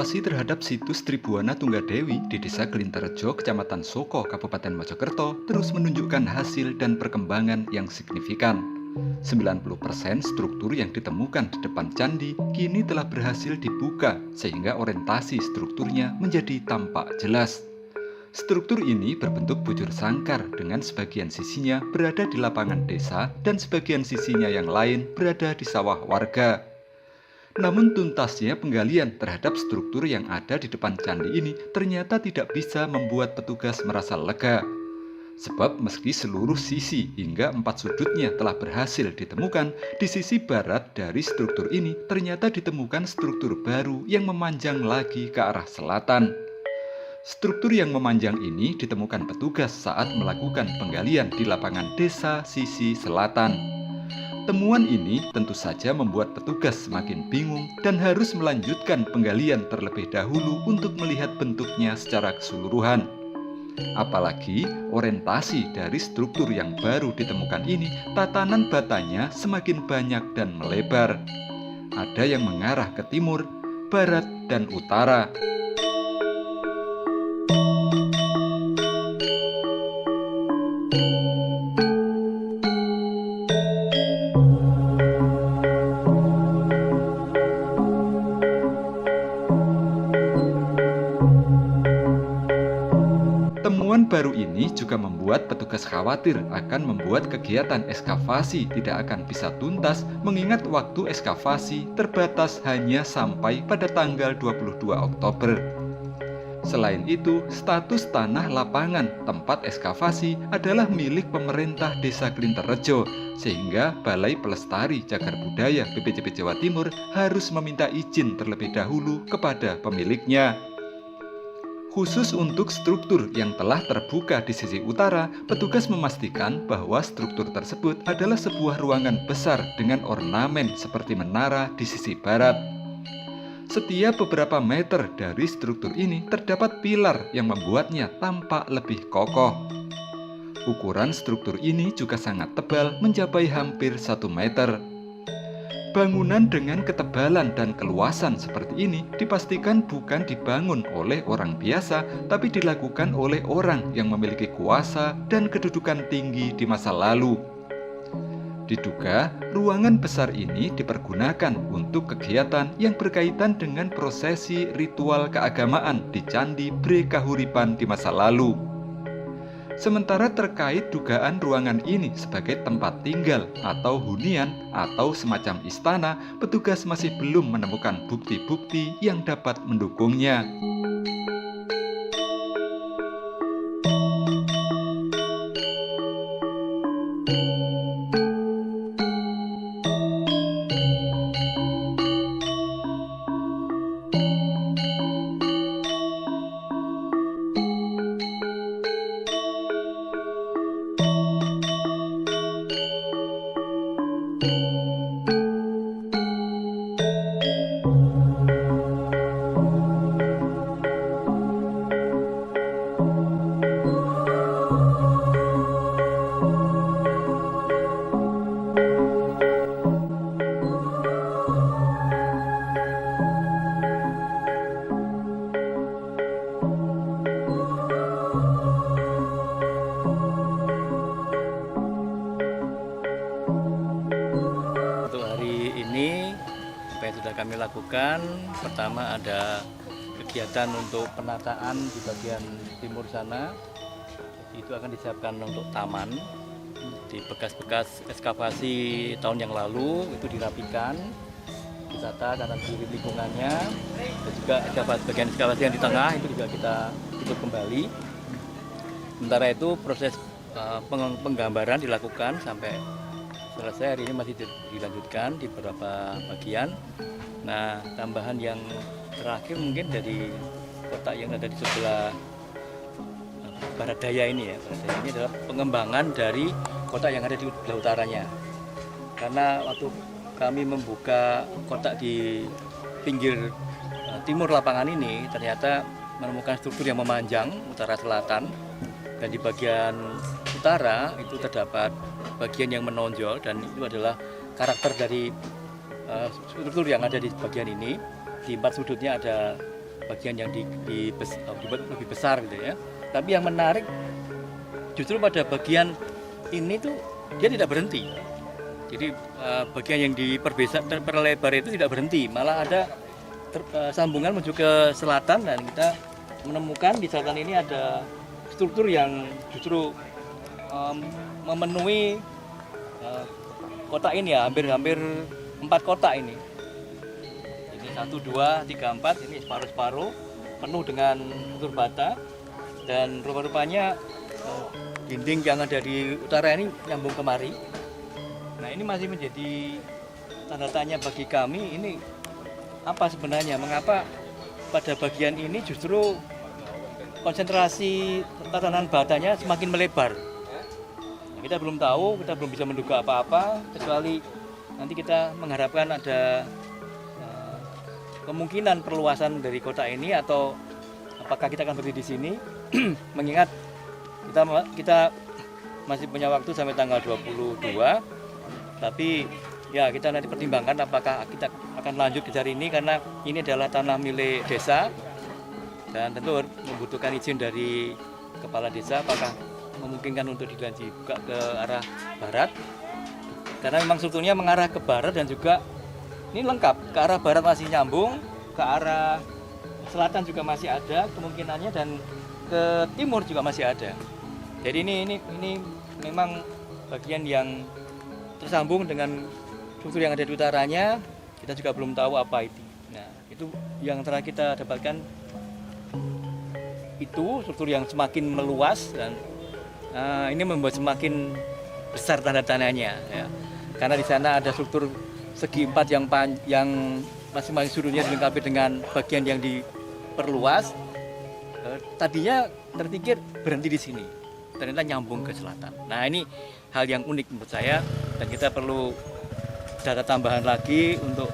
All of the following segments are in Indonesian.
Ekskavasi terhadap situs Tribuana Tunggadewi di Desa Glinterejo, Kecamatan Soko, Kabupaten Mojokerto terus menunjukkan hasil dan perkembangan yang signifikan. 90% struktur yang ditemukan di depan candi kini telah berhasil dibuka sehingga orientasi strukturnya menjadi tampak jelas. Struktur ini berbentuk bujur sangkar dengan sebagian sisinya berada di lapangan desa dan sebagian sisinya yang lain berada di sawah warga. Namun tuntasnya penggalian terhadap struktur yang ada di depan candi ini ternyata tidak bisa membuat petugas merasa lega. Sebab meski seluruh sisi hingga 4 sudutnya telah berhasil ditemukan, di sisi barat dari struktur ini ternyata ditemukan struktur baru yang memanjang lagi ke arah selatan. Struktur yang memanjang ini ditemukan petugas saat melakukan penggalian di lapangan desa sisi selatan. Temuan ini tentu saja membuat petugas semakin bingung dan harus melanjutkan penggalian terlebih dahulu untuk melihat bentuknya secara keseluruhan. Apalagi orientasi dari struktur yang baru ditemukan ini, tatanan batanya semakin banyak dan melebar. Ada yang mengarah ke timur, barat, dan utara. Temuan baru ini juga membuat petugas khawatir akan membuat kegiatan ekskavasi tidak akan bisa tuntas mengingat waktu ekskavasi terbatas hanya sampai pada tanggal 22 Oktober. Selain itu, status tanah lapangan tempat ekskavasi adalah milik pemerintah Desa Glinterejo, sehingga Balai Pelestari Cagar Budaya BPJP Jawa Timur harus meminta izin terlebih dahulu kepada pemiliknya. Khusus untuk struktur yang telah terbuka di sisi utara, petugas memastikan bahwa struktur tersebut adalah sebuah ruangan besar dengan ornamen seperti menara di sisi barat. Setiap beberapa meter dari struktur ini terdapat pilar yang membuatnya tampak lebih kokoh. Ukuran struktur ini juga sangat tebal, mencapai hampir 1 meter. Bangunan dengan ketebalan dan keluasan seperti ini dipastikan bukan dibangun oleh orang biasa, tapi dilakukan oleh orang yang memiliki kuasa dan kedudukan tinggi di masa lalu. Diduga, ruangan besar ini dipergunakan untuk kegiatan yang berkaitan dengan prosesi ritual keagamaan di Candi Bre Kahuripan di masa lalu. Sementara terkait dugaan ruangan ini sebagai tempat tinggal atau hunian atau semacam istana, petugas masih belum menemukan bukti-bukti yang dapat mendukungnya. Apa yang sudah kami lakukan, pertama ada kegiatan untuk penataan di bagian timur sana. Itu akan disiapkan untuk taman. Di bekas-bekas ekskavasi tahun yang lalu itu dirapikan, ditata kanan kiri lingkungannya, dan juga bagian ekskavasi yang di tengah itu juga kita tutup kembali. Sementara itu proses penggambaran dilakukan sampai selesai. Hari ini masih dilanjutkan di beberapa bagian. Nah, tambahan yang terakhir mungkin dari kotak yang ada di sebelah barat daya ini ya. Barat daya ini adalah pengembangan dari kotak yang ada di sebelah utaranya. Karena waktu kami membuka kotak di pinggir timur lapangan ini, ternyata menemukan struktur yang memanjang utara selatan, dan di bagian utara itu terdapat bagian yang menonjol, dan itu adalah karakter dari struktur yang ada di bagian ini. Di 4 sudutnya ada bagian yang dibuat lebih besar gitu ya. Tapi yang menarik justru pada bagian ini tuh dia tidak berhenti. Jadi bagian yang diperlebar itu tidak berhenti, malah ada sambungan menuju ke selatan, dan kita menemukan di selatan ini ada struktur yang justru memenuhi kota ini ya, hampir 4 kota ini. Ini 1, 2, 3, 4, ini separuh-separuh penuh dengan struktur bata, dan rupa-rupanya dinding yang ada di utara ini nyambung kemari. Nah, ini masih menjadi tanda tanya bagi kami, ini apa sebenarnya, mengapa pada bagian ini justru konsentrasi tatanan batanya semakin melebar. Nah, kita belum tahu, kita belum bisa menduga apa-apa, kecuali nanti kita mengharapkan ada kemungkinan perluasan dari kota ini, atau apakah kita akan berdiri di sini. Mengingat kita masih punya waktu sampai tanggal 22, tapi ya kita nanti pertimbangkan apakah kita akan lanjut kejar ini, karena ini adalah tanah milik desa dan tentu membutuhkan izin dari kepala desa apakah memungkinkan untuk dibuka ke arah barat, karena memang strukturnya mengarah ke barat, dan juga ini lengkap, ke arah barat masih nyambung, ke arah selatan juga masih ada kemungkinannya, dan ke timur juga masih ada. Jadi ini memang bagian yang tersambung dengan struktur yang ada di utaranya, kita juga belum tahu apa itu. Nah, itu yang telah kita dapatkan, itu struktur yang semakin meluas, dan ini membuat semakin besar tanda tanyanya ya. Karena di sana ada struktur segi 4 yang masing-masing sudutnya dilengkapi dengan bagian yang diperluas. Tadinya terpikir berhenti di sini, ternyata nyambung ke selatan. Nah, ini hal yang unik menurut saya, dan kita perlu data tambahan lagi untuk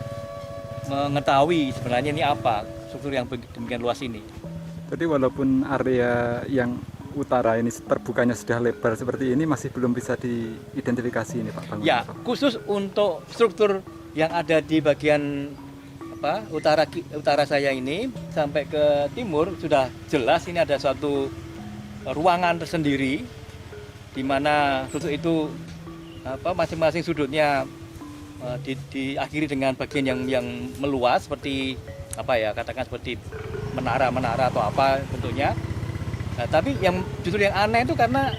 mengetahui sebenarnya ini apa struktur yang demikian luas ini. Jadi walaupun area yang utara ini terbukanya sudah lebar seperti ini, masih belum bisa diidentifikasi ini Pak Bangun. Ya, khusus untuk struktur yang ada di bagian utara saya ini sampai ke timur sudah jelas ini ada suatu ruangan tersendiri di mana struktur itu masing-masing sudutnya diakhiri dengan bagian yang meluas seperti katakan seperti menara atau apa bentuknya. Nah, tapi yang justru yang aneh itu karena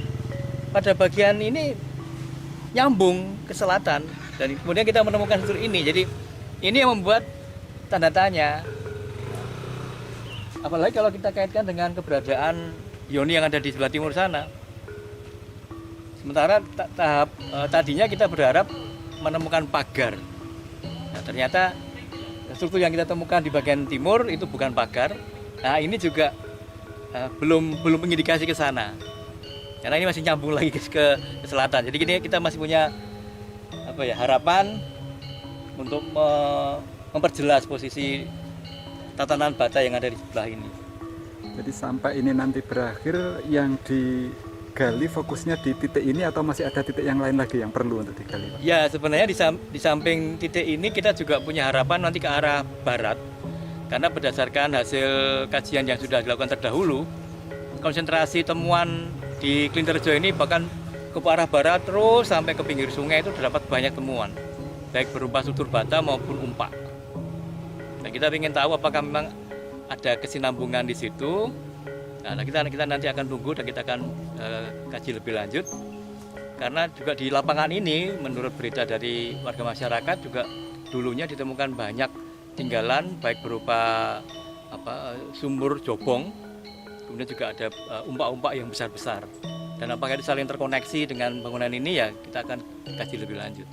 pada bagian ini nyambung ke selatan, dan kemudian kita menemukan struktur ini. Jadi ini yang membuat tanda tanya. Apalagi kalau kita kaitkan dengan keberadaan Yoni yang ada di sebelah timur sana. Sementara tadinya kita berharap menemukan pagar. Nah, ternyata struktur yang kita temukan di bagian timur itu bukan pagar. Nah, ini juga belum mengindikasi ke sana. Karena ini masih nyambung lagi ke selatan. Jadi gini, kita masih punya harapan untuk memperjelas posisi tatanan bata yang ada di sebelah ini. Jadi sampai ini nanti berakhir, yang digali fokusnya di titik ini atau masih ada titik yang lain lagi yang perlu untuk digali? Ya, sebenarnya di samping titik ini kita juga punya harapan nanti ke arah barat. Karena berdasarkan hasil kajian yang sudah dilakukan terdahulu, konsentrasi temuan di Klinterjo ini bahkan ke arah barat terus sampai ke pinggir sungai itu terdapat banyak temuan, baik berupa struktur bata maupun umpak. Nah, kita ingin tahu apakah memang ada kesinambungan di situ. Nah, kita nanti akan tunggu dan kita akan kaji lebih lanjut. Karena juga di lapangan ini, menurut berita dari warga masyarakat juga dulunya ditemukan banyak tinggalan, baik berupa sumur jobong, kemudian juga ada umpak-umpak yang besar-besar. Dan apakah itu saling terkoneksi dengan bangunan ini, ya kita akan kaji lebih lanjut.